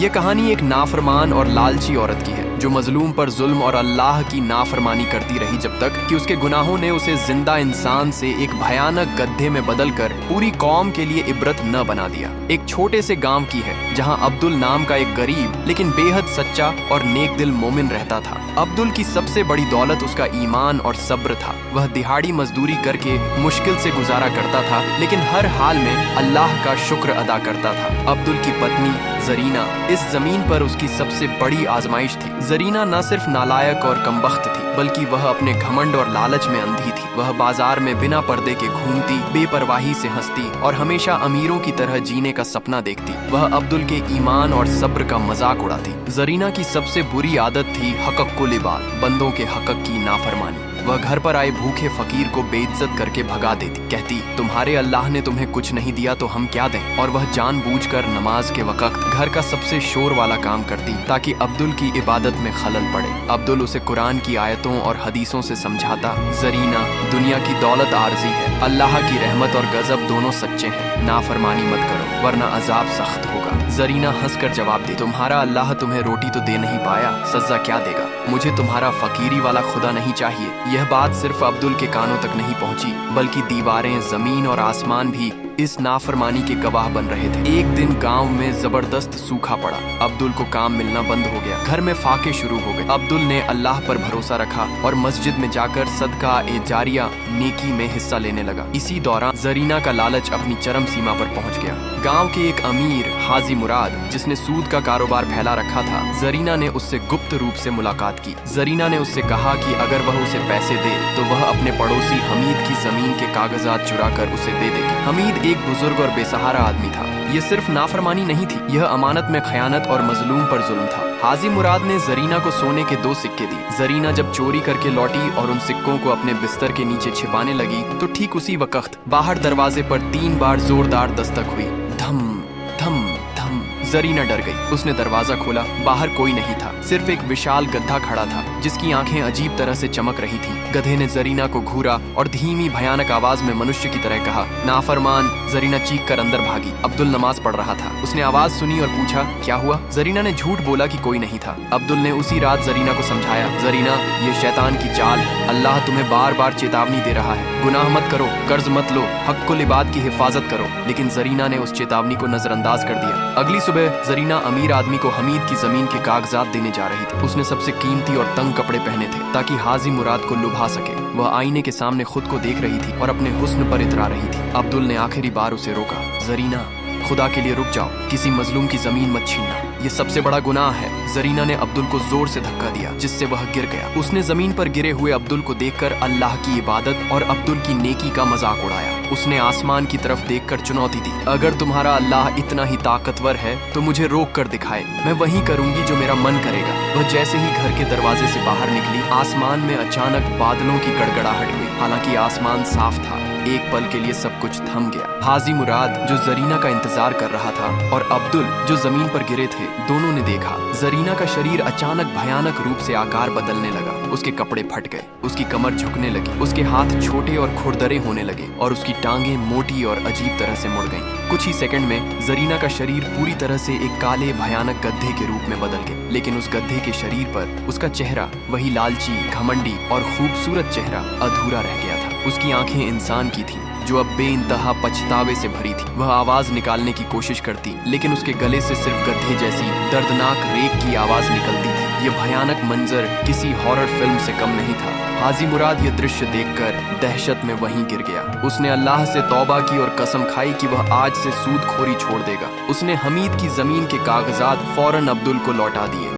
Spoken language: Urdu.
یہ کہانی ایک نافرمان اور لالچی عورت کی ہے جو مظلوم پر ظلم اور اللہ کی نافرمانی کرتی رہی جب تک کہ اس کے گناہوں نے اسے زندہ انسان سے ایک بھیانک گدھے میں بدل کر پوری قوم کے لیے عبرت نہ بنا دیا۔ ایک چھوٹے سے گاؤں کی ہے جہاں عبدل نام کا ایک غریب لیکن بے حد سچا اور نیک دل مومن رہتا تھا۔ عبدل کی سب سے بڑی دولت اس کا ایمان اور صبر تھا۔ وہ دہاڑی مزدوری کر کے مشکل سے گزارا کرتا تھا لیکن ہر حال میں اللہ کا شکر ادا کرتا تھا۔ عبدل کی پتنی زرینہ اس زمین پر اس کی سب سے بڑی آزمائش تھی۔ زرینہ نہ صرف نالائق اور کمبخت تھی بلکہ وہ اپنے گھمنڈ اور لالچ میں اندھی تھی۔ وہ بازار میں بنا پردے کے گھومتی، بے پرواہی سے ہنستی اور ہمیشہ امیروں کی طرح جینے کا سپنا دیکھتی۔ وہ عبدل کے ایمان اور صبر کا مذاق اڑاتی۔ زرینہ کی سب سے بری عادت تھی حقق کو لباد، بندوں کے حقق کی نافرمانی۔ وہ گھر پر آئے بھوکے فقیر کو بے عزت کر کے بھگا دیتی، کہتی تمہارے اللہ نے تمہیں کچھ نہیں دیا تو ہم کیا دیں؟ اور وہ جان بوجھ کر نماز کے وقت گھر کا سب سے شور والا کام کرتی تاکہ عبدل کی عبادت میں خلل پڑے۔ عبدل اسے قرآن کی آیتوں اور حدیثوں سے سمجھاتا، زرینہ دنیا کی دولت عارضی ہے، اللہ کی رحمت اور غضب دونوں سچے ہیں، نافرمانی مت کرو ورنہ عذاب سخت ہوگا۔ زرینہ ہنس کر جواب دی، تمہارا اللہ تمہیں روٹی تو دے نہیں پایا، سزا کیا دے گا؟ مجھے تمہارا فقیری والا خدا نہیں چاہیے۔ یہ بات صرف عبدل کے کانوں تک نہیں پہنچی بلکہ دیواریں، زمین اور آسمان بھی اس نافرمانی کے گواہ بن رہے تھے۔ ایک دن گاؤں میں زبردست سوکھا پڑا، عبدل کو کام ملنا بند ہو گیا، گھر میں فاقے شروع ہو گئے۔ عبدل نے اللہ پر بھروسہ رکھا اور مسجد میں جا کر صدقہ جاریہ نیکی میں حصہ لینے لگا۔ اسی دوران زرینہ کا لالچ اپنی چرم سیما پر پہنچ گیا۔ گاؤں کے ایک امیر حاجی مراد جس نے سود کا کاروبار پھیلا رکھا تھا، زرینہ نے اس سے گپت روپ سے ملاقات کی۔ زرینہ نے اس سے کہا کہ اگر وہ اسے پیسے دے تو وہ اپنے پڑوسی حمید کی زمین کے کاغذات چرا کر اسے دے دے گی۔ حمید ایک بزرگ اور بے سہارا آدمی تھا۔ یہ صرف نافرمانی نہیں تھی، یہ امانت میں خیانت اور مظلوم پر ظلم تھا۔ حاجی مراد نے زرینہ کو سونے کے 2 سکے دی۔ زرینہ جب چوری کر کے لوٹی اور ان سکوں کو اپنے بستر کے نیچے چھپانے لگی تو ٹھیک اسی وقت باہر دروازے پر 3 بار زوردار دستک ہوئی۔ دھم دھم دھم۔ زرینہ ڈر گئی۔ اس نے دروازہ کھولا، باہر کوئی نہیں تھا، صرف ایک وشال گدھا کھڑا تھا جس کی آنکھیں عجیب طرح سے چمک رہی تھی۔ گدھے نے زرینہ کو گھورا اور دھیمی بھیانک آواز میں منشیہ کی طرح کہا، نافرمان۔ زرینہ چیخ کر اندر بھاگی۔ عبدل نماز پڑھ رہا تھا۔ اس نے آواز سنی اور پوچھا، کیا ہوا؟ زرینہ نے جھوٹ بولا کہ کوئی نہیں تھا۔ عبدل نے اسی رات زرینہ کو سمجھایا، زرینہ یہ شیطان کی چال ہے، اللہ تمہیں بار بار چیتاونی دے رہا ہے، گناہ مت کرو، قرض مت لو، حق کو لباد کی حفاظت کرو۔ لیکن زرینہ نے اس چیتاونی کو نظر انداز کر دیا۔ اگلی صبح زرینہ امیر آدمی کو حمید کی زمین کے کاغذات دینے جا رہی تھی۔ اس نے سب سے قیمتی اور تنگ کپڑے پہنے تھے تاکہ حاجی مراد کو لبھا سکے۔ وہ آئینے کے سامنے خود کو دیکھ رہی تھی اور اپنے حسن پر اترا رہی تھی۔ عبدل نے آخری بار اسے روکا، زرینہ خدا کے لیے رک جاؤ، کسی مظلوم کی زمین مت چھیننا، یہ سب سے بڑا گناہ ہے۔ زرینہ نے عبدل کو زور سے دھکا دیا جس سے وہ گر گیا۔ اس نے زمین پر گرے ہوئے عبدل کو دیکھ کر اللہ کی عبادت اور عبدل کی نیکی کا مذاق اڑایا۔ اس نے آسمان کی طرف دیکھ کر چنوتی دی، اگر تمہارا اللہ اتنا ہی طاقتور ہے تو مجھے روک کر دکھائے، میں وہی کروں گی جو میرا من کرے گا۔ وہ جیسے ہی گھر کے دروازے سے باہر نکلی، آسمان میں اچانک بادلوں کی گڑگڑاہٹ ہوئی۔ حالانکہ آسمان صاف تھا، ایک پل کے لیے سب کچھ تھم گیا۔ حاجی مراد جو زرینہ کا انتظار کر رہا تھا اور عبدل جو زمین پر گرے تھے، دونوں نے دیکھا زرینہ کا شریر اچانک بھیانک روپ سے آکار بدلنے لگا۔ اس کے کپڑے پھٹ گئے، اس کی کمر جھکنے لگی، اس کے ہاتھ چھوٹے اور کھردرے ہونے لگے اور اس کی ٹانگیں موٹی اور عجیب طرح سے مڑ گئیں۔ کچھ ہی سیکنڈ میں زرینہ کا شریر پوری طرح سے ایک کالے بھیانک گدھے کے روپ میں بدل گیا، لیکن اس گدھے کے شریر پر اس کا چہرہ، وہی لالچی، گھمنڈی اور خوبصورت چہرہ، ادھورا رہ گیا تھا۔ اس کی آنکھیں انسان کی تھیں جو اب بے انتہا پچھتاوے سے بھری تھی۔ وہ آواز نکالنے کی کوشش کرتی لیکن اس کے گلے سے صرف گدھے جیسی دردناک ریگ کی آواز نکلتی تھی۔ یہ بھیانک منظر کسی ہارر فلم سے کم نہیں تھا۔ حاجی مراد یہ درشیہ دیکھ کر دہشت میں وہیں گر گیا۔ اس نے اللہ سے توبہ کی اور قسم کھائی کہ وہ آج سے سود خوری چھوڑ دے گا۔ اس نے حمید کی زمین کے کاغذات فوراً عبدل کو لوٹا دیے۔